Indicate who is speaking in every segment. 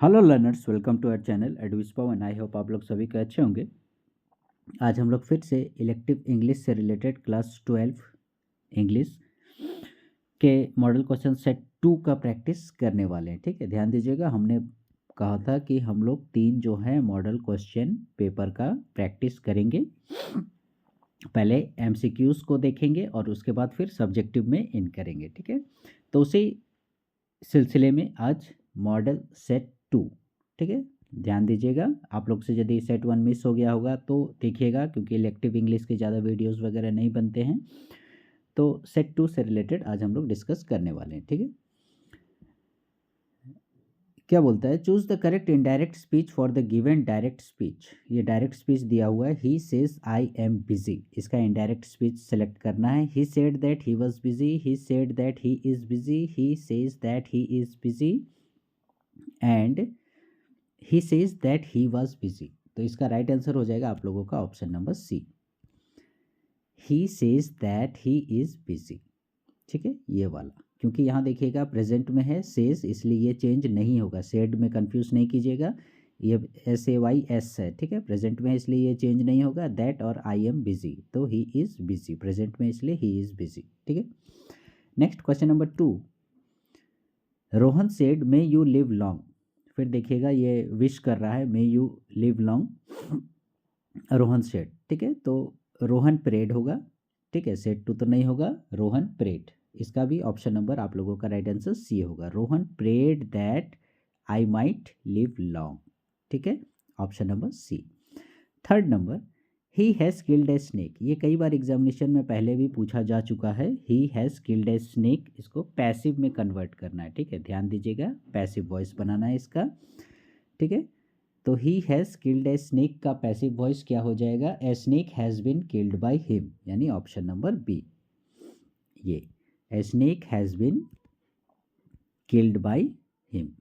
Speaker 1: Hello learners, welcome to our channel एडविस Pawan. I hope आप लोग सभी के अच्छे होंगे। आज हम लोग फिर से इलेक्टिव इंग्लिश से रिलेटेड क्लास 12 इंग्लिश के मॉडल क्वेश्चन सेट 2 का प्रैक्टिस करने वाले हैं। ठीक है, ध्यान दीजिएगा। हमने कहा था कि हम लोग 3 जो है मॉडल क्वेश्चन पेपर का प्रैक्टिस करेंगे। पहले एमसीक्यूज़ को देखेंगे और उसके बाद फिर सब्जेक्टिव में इन करेंगे। ठीक है, तो उसी सिलसिले में आज मॉडल सेट 2। ठीक है, ध्यान दीजिएगा। आप लोग से यदि सेट 1 मिस हो गया होगा तो देखिएगा, क्योंकि इलेक्टिव इंग्लिश के ज़्यादा वीडियोस वगैरह नहीं बनते हैं। तो सेट 2 से रिलेटेड आज हम लोग डिस्कस करने वाले हैं। ठीक है, क्या बोलता है, choose the correct indirect speech for the given direct speech. ये डायरेक्ट स्पीच दिया हुआ है, he says I am busy. इसका इनडायरेक्ट स्पीच सेलेक्ट करना है। He said that he was busy, he said that he is busy, he says that he is busy and he says that he was busy. तो इसका right answer हो जाएगा आप लोगों का option number C, he says that he is busy. ठीक है, ये वाला, क्योंकि यहाँ देखिएगा प्रेजेंट में है सेज, इसलिए ये चेंज नहीं होगा। सेड में कंफ्यूज नहीं कीजिएगा, ये SAYS है। ठीक है, प्रेजेंट में है इसलिए ये चेंज नहीं होगा। दैट और आई एम बिजी, तो ही इज बिजी, प्रेजेंट में इसलिए ही इज बिजी। ठीक है, next question number 2, Rohan said may you live long. फिर देखिएगा ये विश कर रहा है, may you live long, Rohan said. ठीक है, तो रोहन प्रेड होगा। ठीक है, सेड टू तो नहीं होगा, रोहन प्रेड। इसका भी ऑप्शन नंबर आप लोगों का राइट आंसर सी होगा, Rohan prayed that I might live long. ठीक है, option number C. Third number, he has killed a snake. ये कई बार एग्जामिनेशन में पहले भी पूछा जा चुका है। ही हैज़ किल्ड ए स्नेक, इसको पैसिव में कन्वर्ट करना है। ठीक है, ध्यान दीजिएगा, पैसिव वॉइस बनाना है इसका। ठीक है, तो he has killed a snake का पैसिव वॉइस क्या हो जाएगा, a snake has been killed by him, यानी ऑप्शन नंबर बी। ये a snake has been killed by him.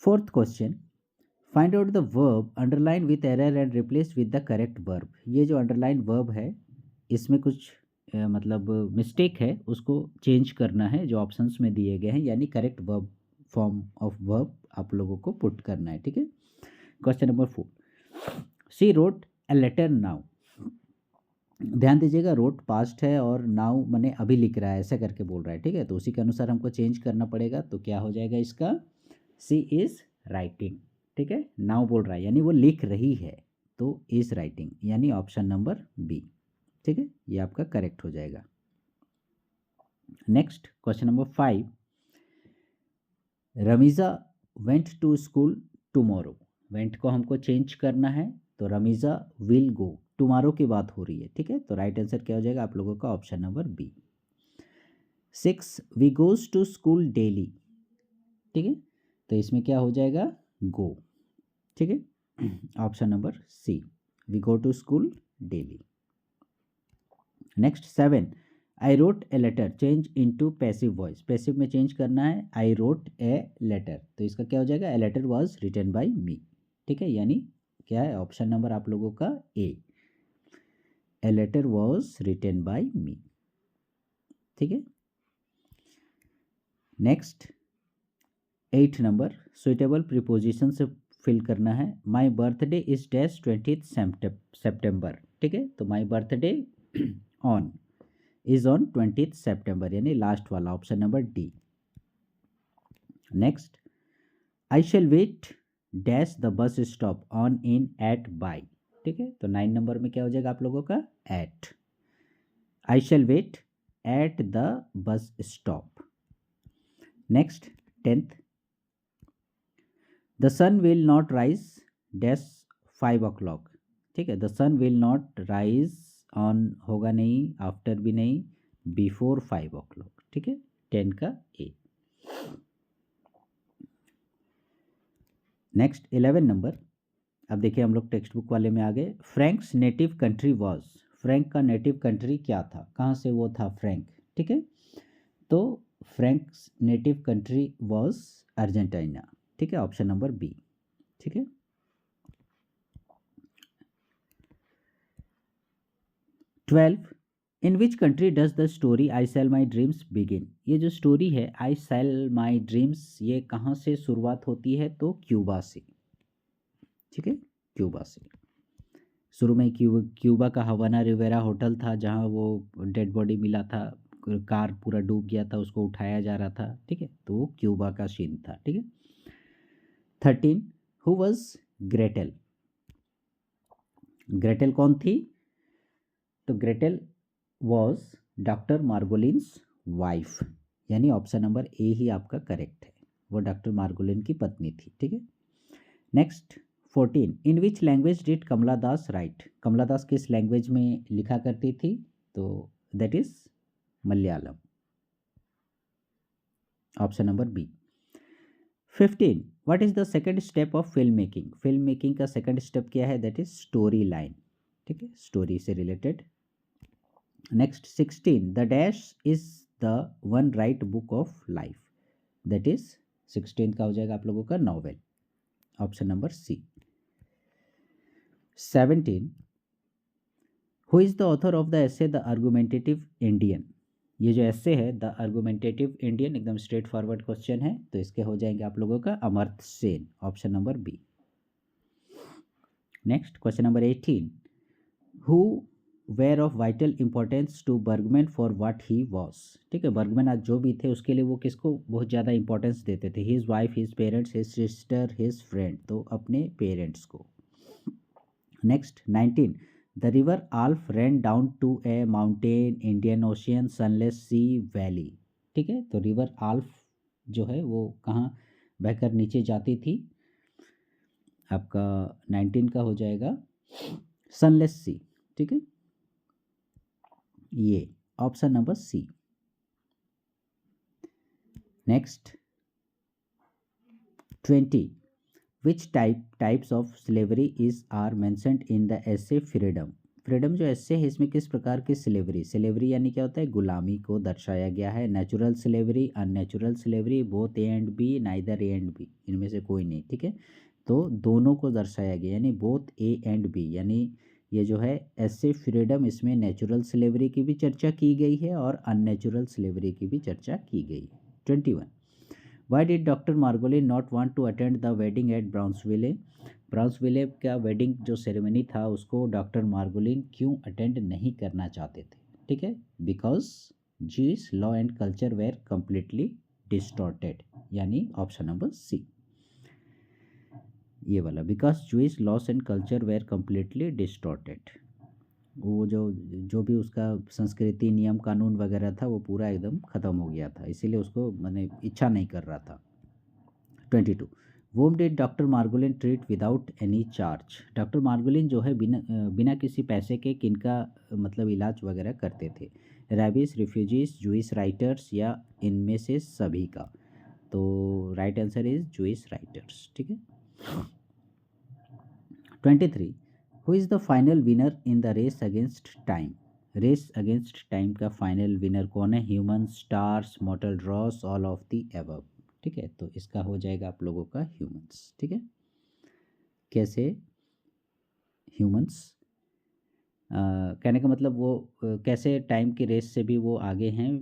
Speaker 1: Fourth question, find out the verb underline with error and replace with the correct verb. ये जो underline verb है, इसमें कुछ मतलब mistake है, उसको चेंज करना है जो ऑप्शंस में दिए गए हैं, यानी correct verb form of verb आप लोगों को पुट करना है। ठीक है, question number 4, she wrote a letter now. ध्यान दीजिएगा, रोट पास्ट है और नाउ मैंने अभी लिख रहा है, ऐसा करके बोल रहा है। ठीक है, तो उसी के अनुसार हमको चेंज करना पड़ेगा। तो क्या हो जाएगा इसका, सी इज राइटिंग। ठीक है, नाउ बोल रहा है यानी वो लिख रही है, तो इज राइटिंग, यानी ऑप्शन नंबर बी। ठीक है, ये आपका करेक्ट हो जाएगा। Next question number 5, Ramiza went to school tomorrow. Went को हमको चेंज करना है, तो रमीज़ा विल गो, टुमारो की बात हो रही है। ठीक है, तो राइट आंसर क्या हो जाएगा आप लोगों का option number B. 6, we goes to school daily. ठीक है, तो इसमें क्या हो जाएगा, गो। ठीक है, option number C, we go to school daily. Next 7, I wrote a letter change into passive voice. Passive में चेंज करना है, आई रोट ए लेटर, तो इसका क्या हो जाएगा, a letter was written by me. ठीक है, यानी क्या है ऑप्शन नंबर आप लोगों का a letter was written by me. ठीक है, नेक्स्ट 8 नंबर, सुइटेबल प्रीपोजिशन से फिल करना है। My birthday is dash 20 September. ठीक है, तो my birthday on is on 20 September, यानी लास्ट वाला option number d. Next, I shall wait dash the bus stop on in at by. ठीक है, तो 9 नंबर में क्या हो जाएगा आप लोगों का, at. I shall wait at the bus stop. Next 10th, the sun will not rise dash 5 o'clock। ठीक है, the sun will not rise on होगा नहीं, आफ्टर भी नहीं, बिफोर 5 o'clock। ठीक है, 10 का ए। नेक्स्ट 11 नंबर, अब देखिए हम लोग टेक्स्ट बुक वाले में आ गए। Franks native country was. Frank का नेटिव कंट्री क्या था, कहाँ से वो था फ्रैंक। ठीक है, तो Frank's native country was Argentina. ठीक है, ऑप्शन नंबर बी। ठीक है, 12, in which country does the story I sell my dreams begin. ये जो स्टोरी है आई सेल माई ड्रीम्स, ये कहाँ से शुरुआत होती है? तो क्यूबा से। ठीक है, क्यूबा से। शुरू में क्यूबा का हवाना रिवेरा होटल था जहाँ वो डेड बॉडी मिला था, कार पूरा डूब गया था, उसको उठाया जा रहा था। ठीक है, तो वो क्यूबा का सीन था। ठीक है। 13, हु वॉज ग्रेटेल? ग्रेटेल कौन थी? तो ग्रेटेल वॉज डॉक्टर मार्गोलिन्स वाइफ, यानी ऑप्शन नंबर ए ही आपका करेक्ट है, वो डॉक्टर मार्गोलिन की पत्नी थी। ठीक है। Next 14, in which language did Kamala Das write? Kamala Das किस लैंग्वेज में लिखा करती थी? तो that is Malayalam, option number b. 15, what is the second step of film making? Film making का सेकंड स्टेप क्या है? That is story line. ठीक है, स्टोरी से related. Next 16, the dash is the one right book of life, that is 16 का हो जाएगा आप लोगों का novel, option number C. 17, who is the author of the essay the argumentative Indian? ये जो एसे है द आर्गुमेंटेटिव इंडियन, एकदम स्ट्रेट फॉरवर्ड क्वेश्चन है, तो इसके हो जाएंगे आप लोगों का Amartya Sen, option number B. Next question number 18, who were of vital importance to Bergman for what he was? ठीक है, बर्गमैन आज जो भी थे उसके लिए वो किसको बहुत ज़्यादा इंपॉर्टेंस देते थे? His wife, his parents, his sister, his friend, तो अपने पेरेंट्स को। Next 19, the river Alph ran down to a mountain Indian Ocean sunless sea valley. ठीक है, तो रिवर आल्फ जो है वो कहाँ बहकर नीचे जाती थी? आपका 19 का हो जाएगा सनलेस सी। ठीक है, ये option number C. Next 20, which types of slavery is are mentioned in the essay freedom? Freedom जो एसे है इसमें किस प्रकार की स्लेवरी यानी क्या होता है? गुलामी को दर्शाया गया है। Natural slavery, unnatural slavery, both A and B, neither A and B, इनमें से कोई नहीं। ठीक है, तो दोनों को दर्शाया गया, यानी बोथ ए एंड बी, यानी ये जो है एसे फ्रीडम, इसमें नेचुरल स्लेवरी की भी चर्चा की गई है और अननेचुरल स्लेवरी की भी चर्चा की गई है। 21, why did doctor Margolin not want to attend the wedding at Brownsville? Brownsville का वेडिंग जो सेरेमनी था उसको डॉक्टर मार्गोलिन क्यों अटेंड नहीं करना चाहते थे? ठीक है, because Jewish law and culture were completely distorted, यानी ऑप्शन नंबर सी, ये वाला, because Jewish laws and culture were completely distorted. वो जो भी उसका संस्कृति, नियम कानून वगैरह था वो पूरा एकदम ख़त्म हो गया था, इसीलिए उसको मैंने इच्छा नहीं कर रहा था। 22, whom did doctor Margolin treat without any charge? Doctor Margolin जो है बिना किसी पैसे के किनका मतलब इलाज वगैरह करते थे? रैबिस, रिफ्यूजीज, जूइश राइटर्स, या इनमें से सभी का? तो right answer is Jewish writers. ठीक है। 23, who is the final winner in the race against time? Race against time का फाइनल विनर कौन है? Human, stars, mortal dross, all of the above. ठीक है, तो इसका हो जाएगा आप लोगों का ह्यूमंस। ठीक है, कैसे ह्यूमंस? कहने का मतलब वो कैसे टाइम की रेस से भी वो आगे हैं,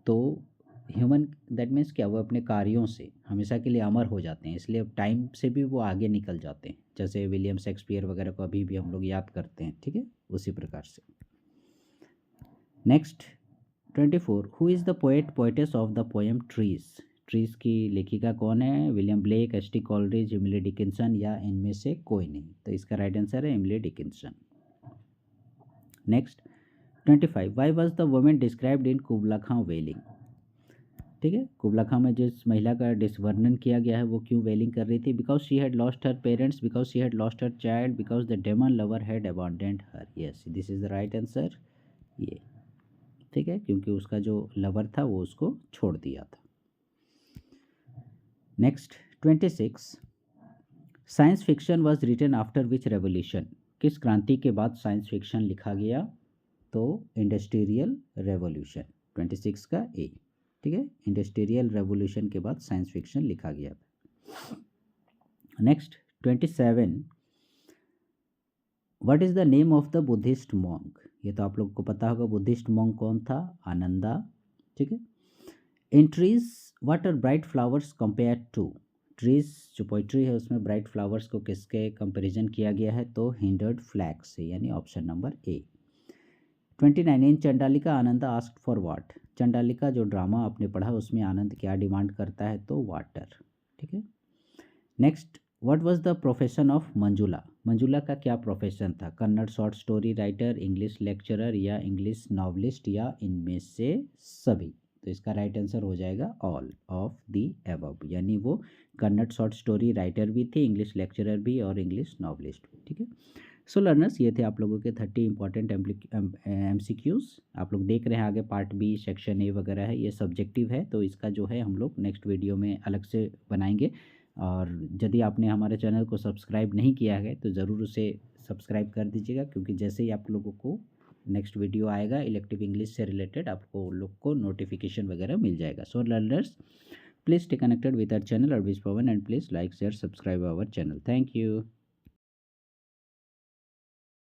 Speaker 1: तो ह्यूमन दैट मीन्स क्या, वो अपने कार्यों से हमेशा के लिए अमर हो जाते हैं, इसलिए टाइम से भी वो आगे निकल जाते हैं, जैसे विलियम शेक्सपियर वगैरह को अभी भी हम लोग याद करते हैं। ठीक है, उसी प्रकार से। Next 24, who is the poet poetess of the poem trees? Trees की लेखिका कौन है? William Blake, S T. Coleridge, Emily Dickinson, या इनमें से कोई नहीं? तो इसका राइट आंसर है Emily Dickinson. Next 25, why was the women described in Kubla Khan wailing? ठीक है, कुबला खां में जिस महिला का वर्णन किया गया है वो क्यों वेलिंग कर रही थी? Because she had lost her parents, because she had lost her child, because the demon lover had abandoned her. Yes, this is the right answer, ये। ठीक है, क्योंकि उसका जो लवर था वो उसको छोड़ दिया था। Next 26, science fiction was written after which revolution? किस क्रांति के बाद साइंस फिक्शन लिखा गया? तो इंडस्ट्रियल रेवोल्यूशन, 26 का ए। ठीक है, इंडस्ट्रियल रेवोल्यूशन के बाद साइंस फिक्शन लिखा गया था। Next 27, what is the name of the Buddhist monk? ये तो आप लोगों को पता होगा। बुद्धिस्ट मॉन्क कौन था? आनंदा। ठीक है। In trees what are bright flowers compare to? Trees जो पोइट्री है उसमें ब्राइट फ्लावर्स को किसके कंपैरिजन किया गया है? तो हिंडर्ड फ्लैग से, यानी option number A. 29 in Chandalika Anand asked for what? Chandalika जो ड्रामा आपने पढ़ा उसमें आनंद क्या डिमांड करता है? तो वाटर। ठीक है। Next, what was the profession of Manjula? Manjula का क्या प्रोफेशन था? Kannada short story writer, English lecturer या इंग्लिश नॉवलिस्ट या इनमें से सभी? तो इसका राइट आंसर हो जाएगा ऑल ऑफ दी एबव, यानी वो कन्नड़ शॉर्ट स्टोरी राइटर भी थे, इंग्लिश लेक्चरर भी और इंग्लिश नॉवलिस्ट भी। ठीक है। सो लर्नर्स, ये थे आप लोगों के 30 इंपॉर्टेंट MCQs। आप लोग देख रहे हैं आगे पार्ट बी, सेक्शन ए वगैरह है, ये सब्जेक्टिव है, तो इसका जो है हम लोग नेक्स्ट वीडियो में अलग से बनाएंगे। और यदि आपने हमारे चैनल को सब्सक्राइब नहीं किया है तो ज़रूर उसे सब्सक्राइब कर दीजिएगा, क्योंकि जैसे ही आप लोगों को नेक्स्ट वीडियो आएगा इलेक्टिव इंग्लिश से रिलेटेड, आपको लोग को नोटिफिकेशन वगैरह मिल जाएगा। So learners, please stay connected with our channel और with Pawan, and please like share subscribe our channel. Thank you.